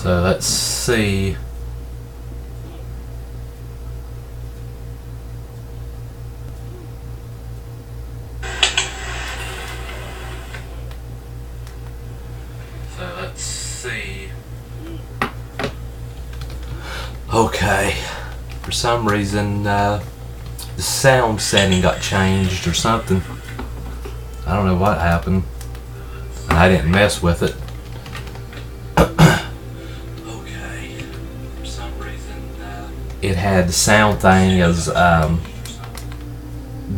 So let's see. Okay, for some reason the sound setting got changed or something. I don't know what happened. I didn't mess with it. Okay, for some reason it had the sound thing as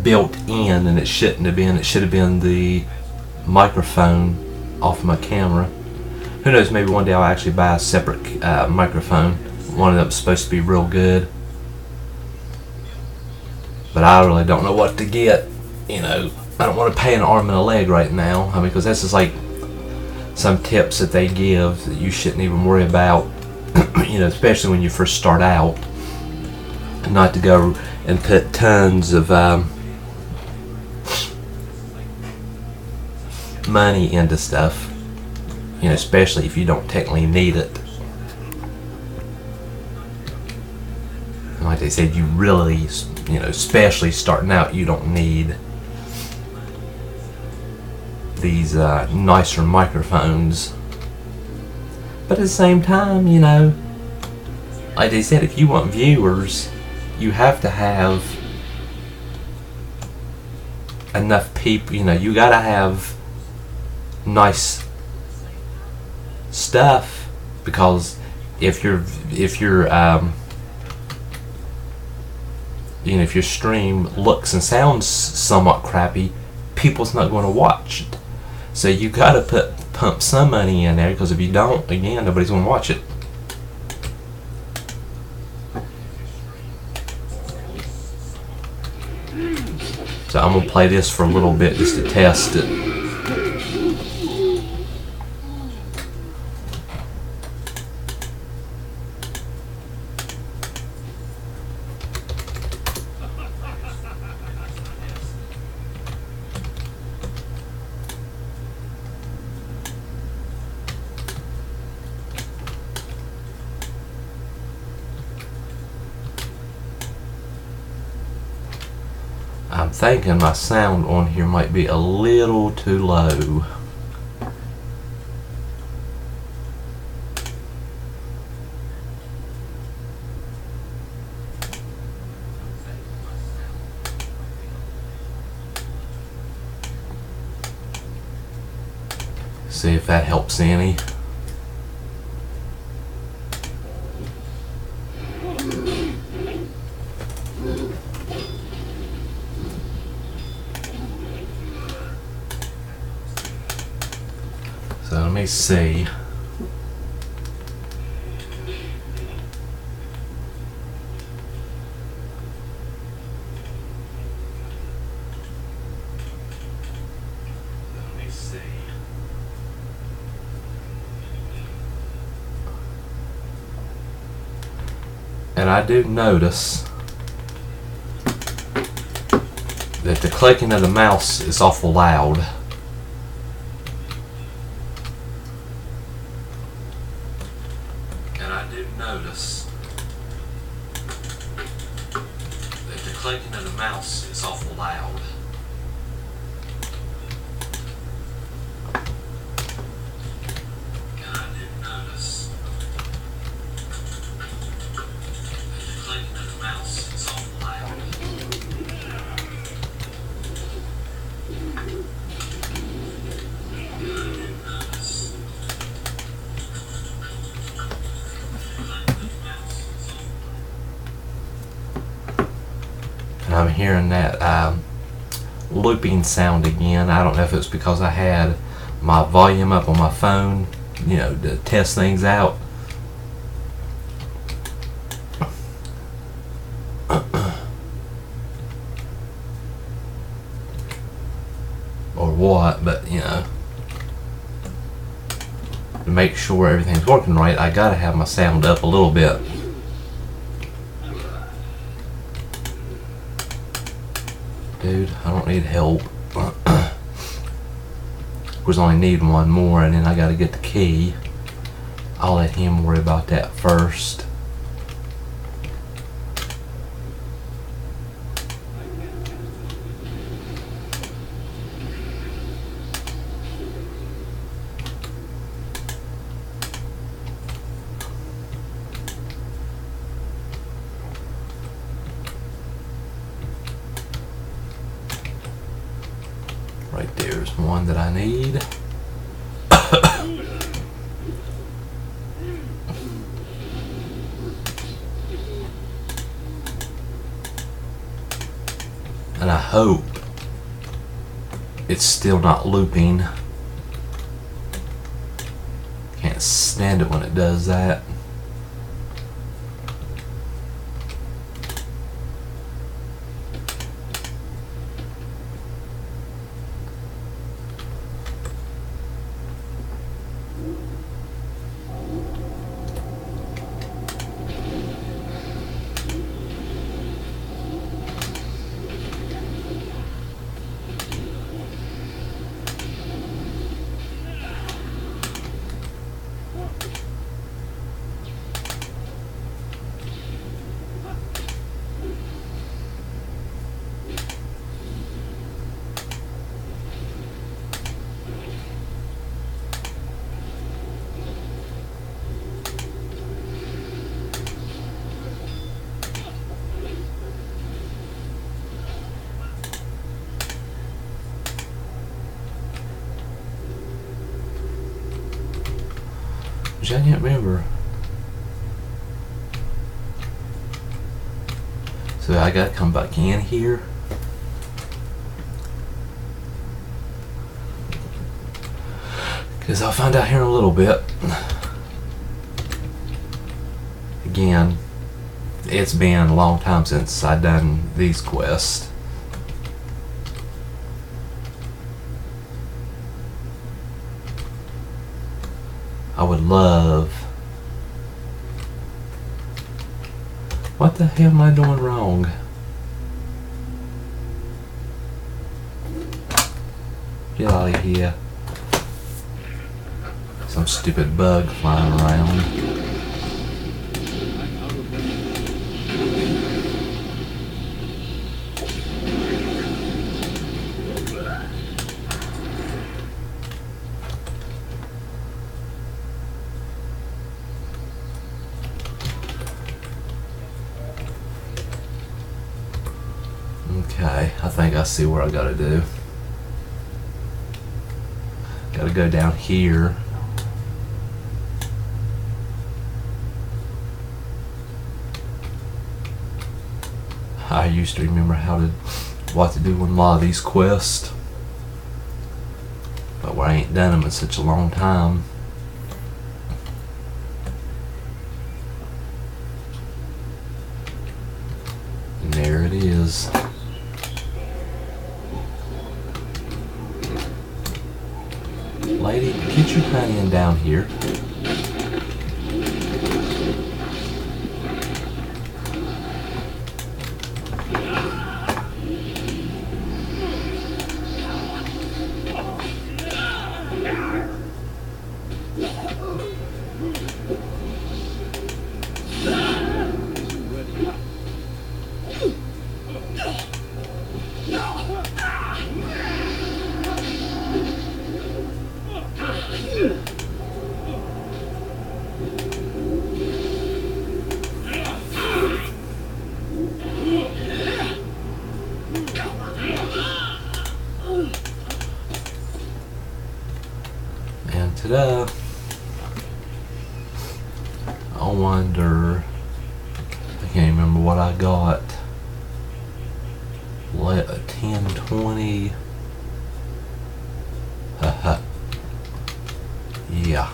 built in, and it shouldn't have been. It should have been the microphone off my camera. Who knows, maybe one day I'll actually buy a separate microphone. One of them's supposed to be real good, but I really don't know what to get. You know, I don't want to pay an arm and a leg right now. I mean, because this is like some tips that they give that you shouldn't even worry about. You know, especially when you first start out, not to go and put tons of money into stuff. You know, especially if you don't technically need it. Like they said, you really, you know, especially starting out, you don't need these nicer microphones. But at the same time, you know, like they said, if you want viewers, you have to have enough people. You know, you gotta have nice stuff, because if your you know, if your stream looks and sounds somewhat crappy, people's not going to watch it. So you gotta pump some money in there, because if you don't, again, nobody's going to watch it. So I'm gonna play this for a little bit just to test it. I'm thinking my sound on here might be a little too low. See if that helps any. So let me see. And I do notice that the clicking of the mouse is awful loud. And I do notice that the clicking of the mouse is awful loud. And I do notice that the clicking of the mouse is awful loud. And I'm hearing that looping sound again. I don't know if it's because I had my volume up on my phone, you know, to test things out. Or what, but you know, to make sure everything's working right, I gotta have my sound up a little bit. Dude, I don't need help. Of course, I only need one more, and then I gotta get the key. I'll let him worry about that first. Right there's one that I need. And I hope it's still not looping. Can't stand it when it does that. Which I can't remember. So I gotta come back in here. Because I'll find out here in a little bit. Again, it's been a long time since I've done these quests. I would love... What the hell am I doing wrong? Get out of here. Some stupid bug flying around. Okay, I think I see what I gotta do. Gotta go down here. I used to remember what to do with a lot of these quests, but I ain't done them in such a long time. And there it is. Lady, get your honey in down here. And ta-da! I wonder, I can't remember what I got. Let a 1020. Haha. Yeah.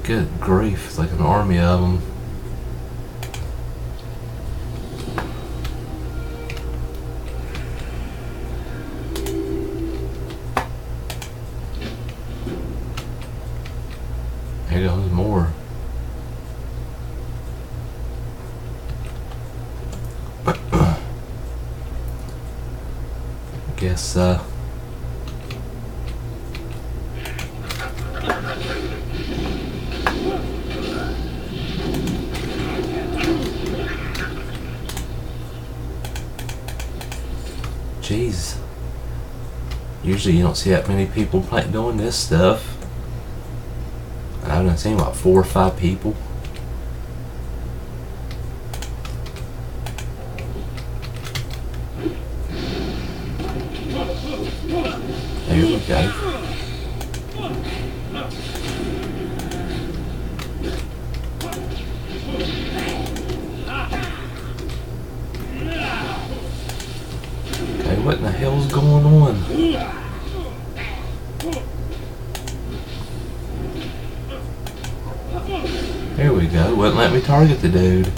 Good grief, it's like an army of them. Here goes more. Guess jeez. Usually you don't see that many people doing this stuff. I've done seen about 4 or 5 people. There we go. Okay, what in the hell's going on? Here we go. Wouldn't let me target the dude.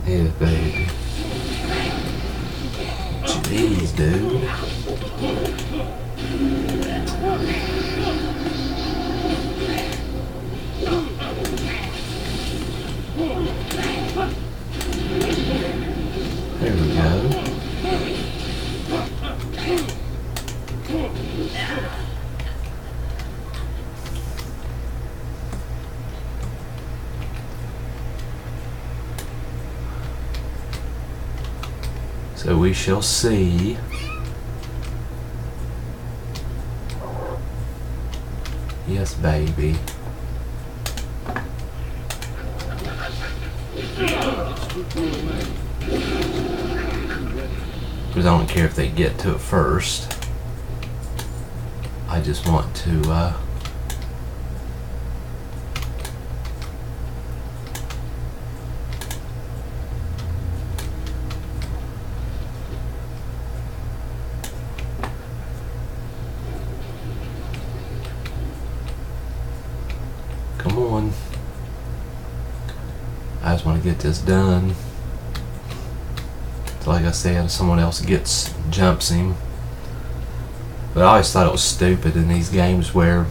Yeah, baby. Jeez, dude. There we go. So we shall see. Yes, baby. Because I don't care if they get to it first. I just want to come on. I just want to get this done. So like I said, someone else jumps him. But I always thought it was stupid in these games where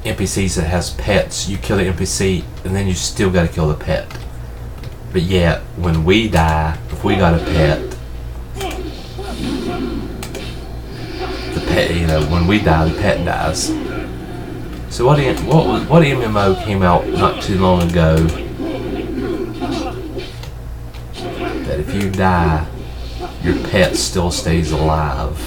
NPCs that has pets, you kill the NPC and then you still gotta kill the pet. But yet, when we die, if we got a pet, the pet, you know, when we die, the pet dies. So what MMO came out not too long ago that if you die, your pet still stays alive?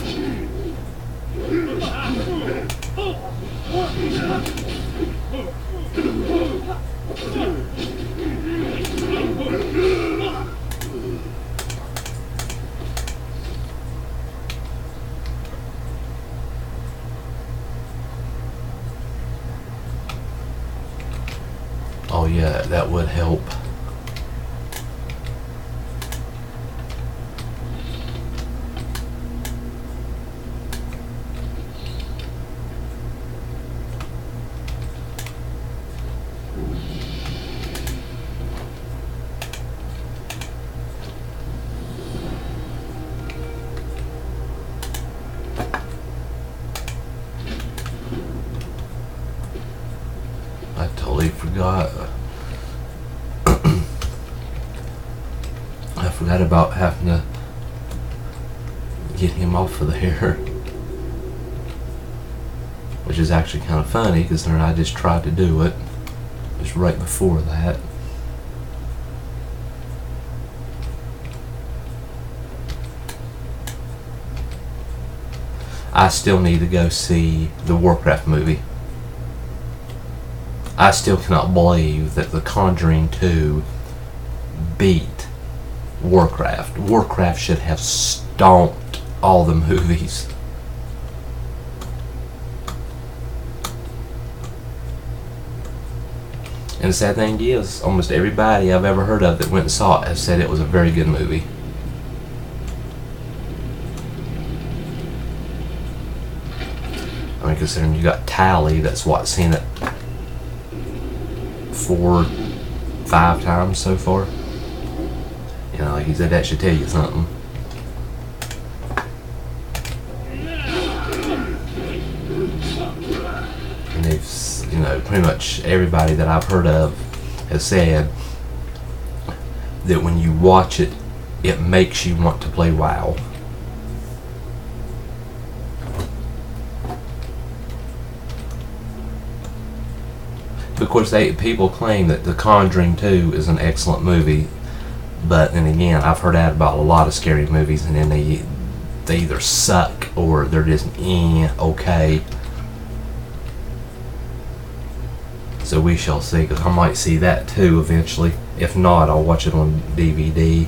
Oh yeah, that would help. I totally forgot. I forgot about having to get him off of there. Which is actually kind of funny because I just tried to do it. Just right before that. I still need to go see the Warcraft movie. I still cannot believe that The Conjuring 2 beat Warcraft. Warcraft should have stomped all the movies. And the sad thing is, almost everybody I've ever heard of that went and saw it has said it was a very good movie. I mean, considering you got Tally, that's what, seen it 4, 5 times so far. You know, like he said, that should tell you something. And they've, you know, pretty much everybody that I've heard of has said that when you watch it, it makes you want to play WoW. Of course, people claim that The Conjuring 2 is an excellent movie, but then again, I've heard that about a lot of scary movies, and then they either suck or they're just okay. So we shall see, because I might see that too eventually. If not, I'll watch it on DVD.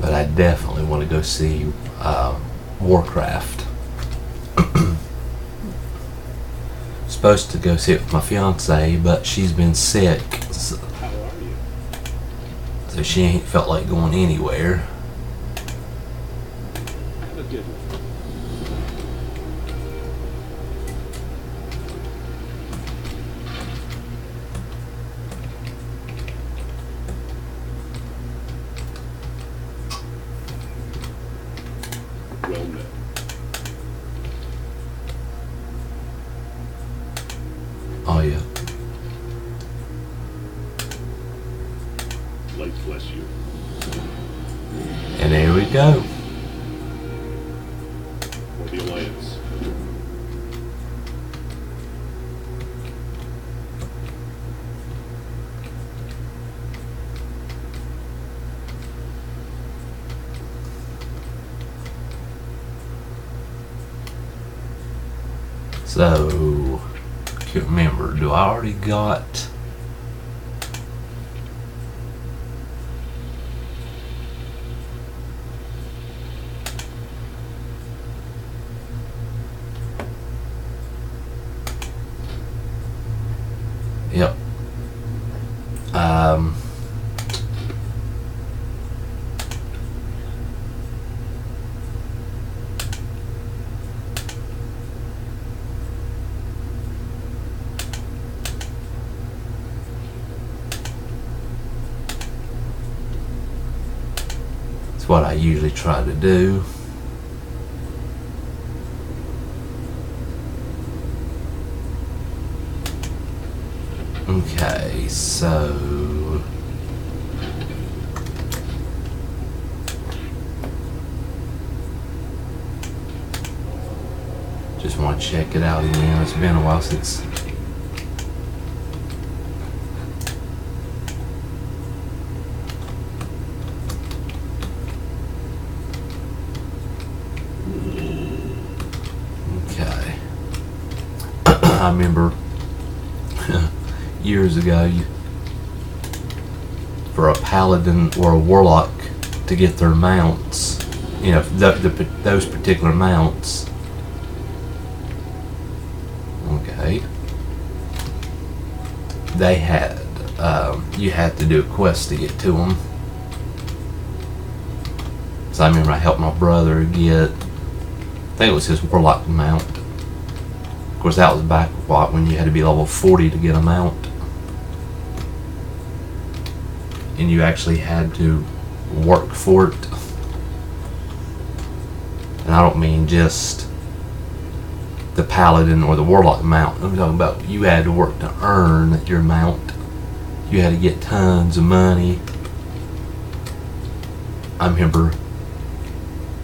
But I definitely want to go see Warcraft. Supposed to go see it with my fiance, but she's been sick, so she ain't felt like going anywhere. Have a good one. Well met. Oh yeah. Light bless you. And there we go. For the Alliance. So, I can't remember. Do I already got? Yep. It's what I usually try to do. Okay, so just want to check it out again. It's been a while since. Okay. I remember years ago, for a paladin or a warlock to get their mounts, you know, those particular mounts. Okay. They had, you had to do a quest to get to them. So I remember I helped my brother get, I think it was his warlock mount. Of course, that was back when you had to be level 40 to get a mount. And you actually had to work for it. And I don't mean just the paladin or the warlock mount. I'm talking about you had to work to earn your mount. You had to get tons of money. I remember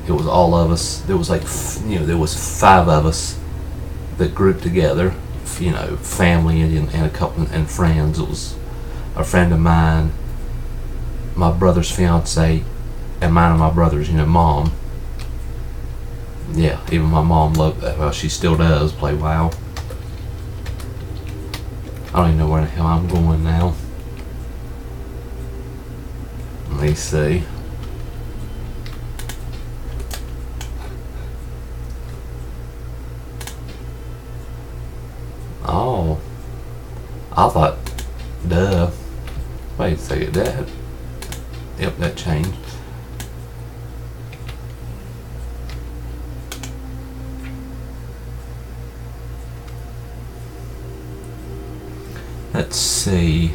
it was all of us. There was like, there was 5 of us that grouped together. Family and a couple and friends. It was a friend of mine, my brother's fiance, and mine and my brother's, mom. Yeah, even my mom loved that. Well, she still does play WoW. I don't even know where the hell I'm going now. Let me see. Oh, I thought, duh. Wait a second, yep, that changed. Let's see.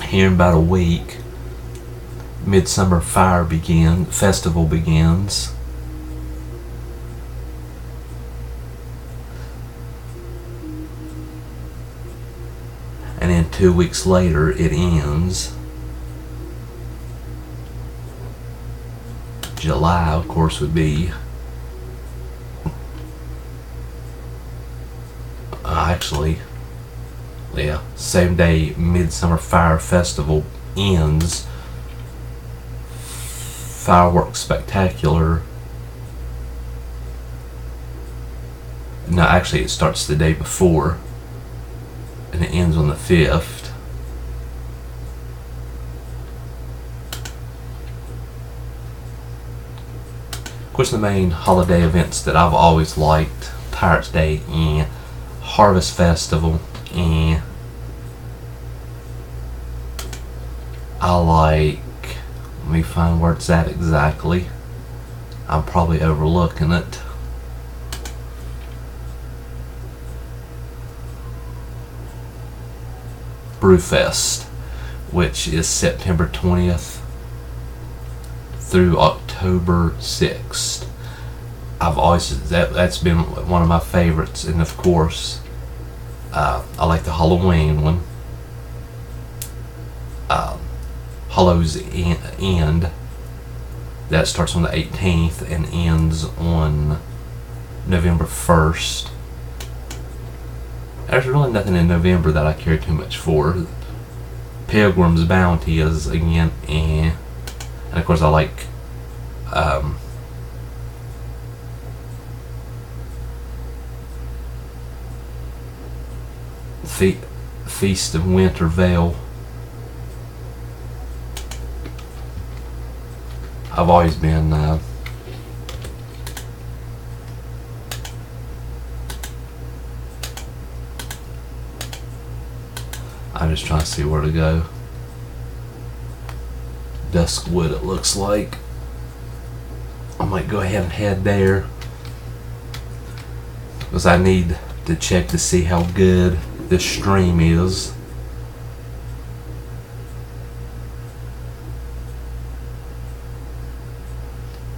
Here in about a week, Midsummer Festival begins. And then 2 weeks later, it ends. July, of course, would be actually, yeah, same day Midsummer Fire Festival ends. Fireworks Spectacular. No, actually, it starts the day before, and it ends on the 5th. Of course, the main holiday events that I've always liked: Pirates Day, Harvest Festival, I like, let me find where it's at exactly. I'm probably overlooking it. Brewfest, which is September 20th through October 6th. I've always, that's been one of my favorites, and of course, I like the Halloween one. Hallows End, that starts on the 18th and ends on November 1st. There's really nothing in November that I care too much for. Pilgrim's Bounty is, again, and of course I like Feast of Winter Veil. I've always been I'm just trying to see where to go. Duskwood, it looks like. I might go ahead and head there, because I need to check to see how good this stream is.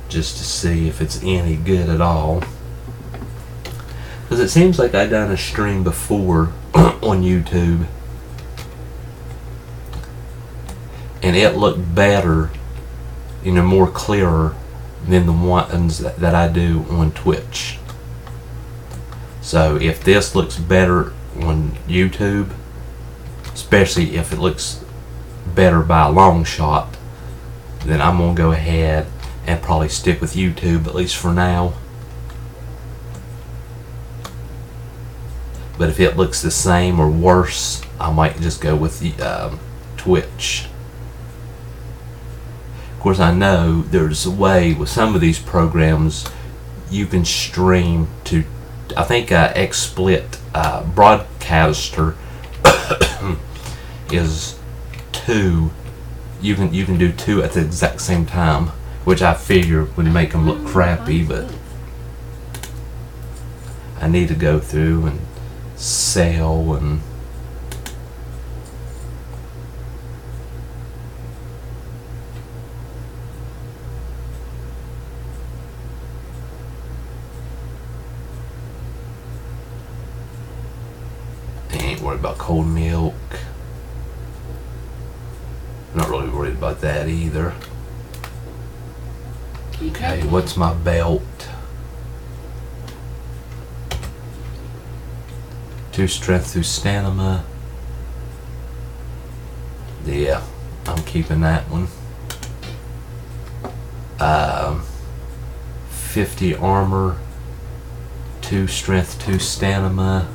Just to see if it's any good at all. Because it seems like I done a stream before on YouTube, and it looked better, more clearer than the ones that I do on Twitch. So if this looks better on YouTube, especially if it looks better by a long shot, then I'm gonna go ahead and probably stick with YouTube, at least for now. But if it looks the same or worse, I might just go with the Twitch. Of course, I know there's a way with some of these programs you can stream to, I think XSplit Broadcaster is 2. You can do 2 at the exact same time, which I figure would make them look crappy, but I need to go through and sell and worried about cold milk. Not really worried about that either. Okay, what's my belt? 2 strength, 2 stamina. Yeah, I'm keeping that one. 50 armor, 2 strength, 2 stamina.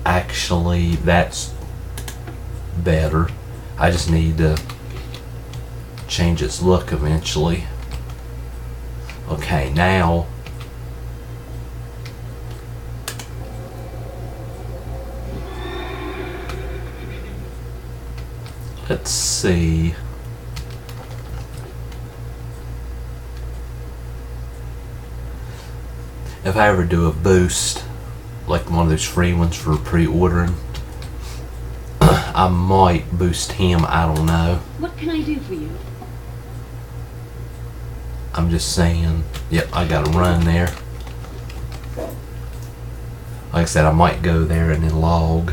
Actually, that's better. I just need to change its look eventually. Okay, now let's see. If I ever do a boost, like one of those free ones for pre-ordering, I might boost him, I don't know. What can I do for you? I'm just saying, yep, I gotta run there. Like I said, I might go there and then log.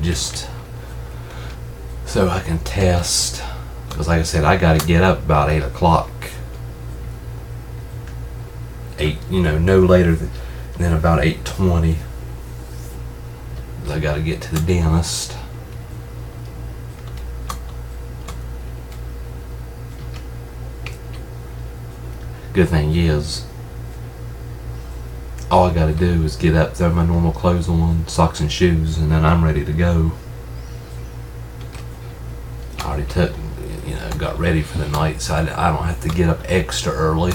Just so I can test. Because like I said, I gotta get up about 8 o'clock. 8, no later than about 8:20. I gotta get to the dentist. Good thing is, all I gotta do is get up, throw my normal clothes on, socks and shoes, and then I'm ready to go. I already got ready for the night, so I don't have to get up extra early.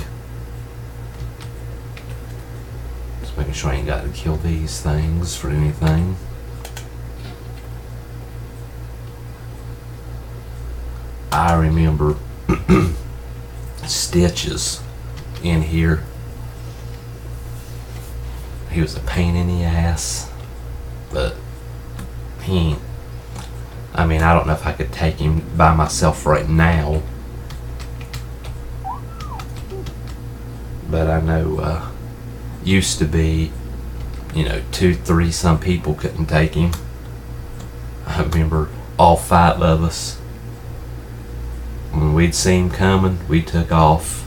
Just making sure I ain't got to kill these things for anything. I remember Stitches in here. He was a pain in the ass, but he ain't. I mean, I don't know if I could take him by myself right now, but I know used to be, 2, 3 some people couldn't take him. I remember all 5 of us, when we'd see him coming, we took off.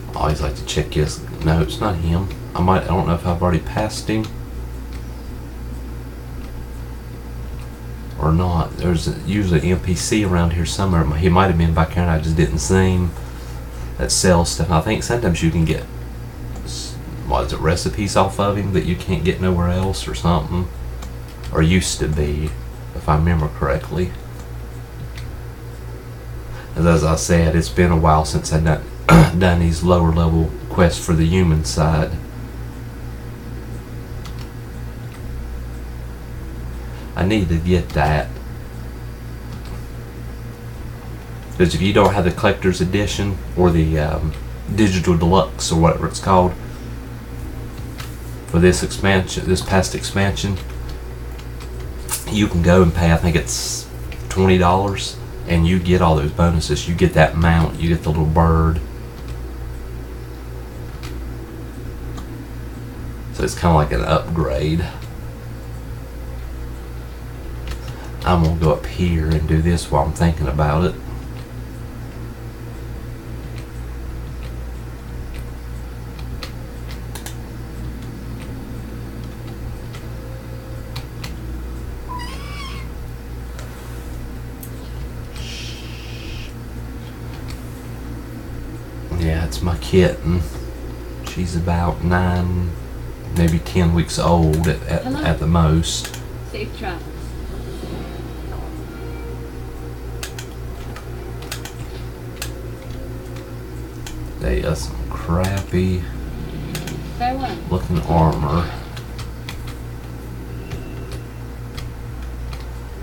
I always like to check his. No, it's not him. I don't know if I've already passed him or not. There's usually an NPC around here somewhere. He might have been back here and I just didn't see him. That sells stuff. I think sometimes you can get, what is it, recipes off of him that you can't get nowhere else or something. Or used to be, if I remember correctly. As I said, it's been a while since I've done these lower level quests for the human side. I need to get that, because if you don't have the collector's edition or the digital deluxe or whatever it's called for this expansion, this past expansion, you can go and pay, I think it's $20, and you get all those bonuses. You get that mount, you get the little bird. So it's kind of like an upgrade. I'm going to go up here and do this while I'm thinking about it. Yeah, it's my kitten. She's about 9, maybe 10 weeks old at the most. Safe travels. They got some crappy Farewell. looking armor.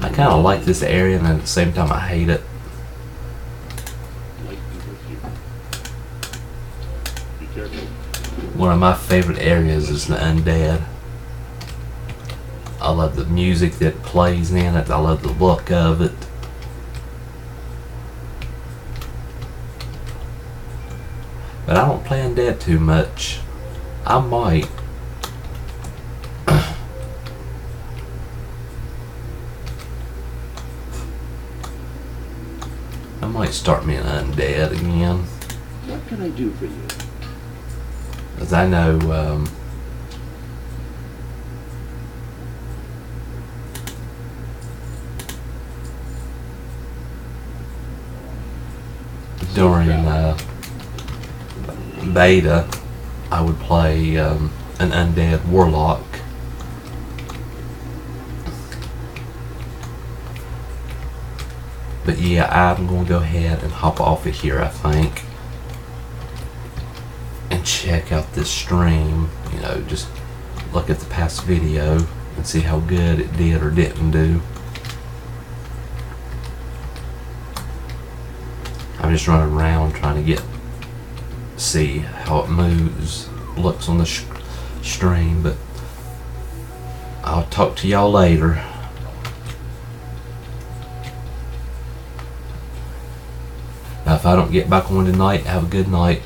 I kind of like this area, and at the same time I hate it. Light people here. Careful. One of my favorite areas is the undead. I love the music that plays in it. I love the look of it. But I don't play undead too much. I might. I might start me an undead again. What can I do for you? Because I know during beta, I would play an undead warlock. But yeah, I'm going to go ahead and hop off of here, I think, and check out this stream. You know, just look at the past video and see how good it did or didn't do. I'm just running around trying to see how it moves, looks on the stream, but I'll talk to y'all later. Now, if I don't get back on tonight, have a good night.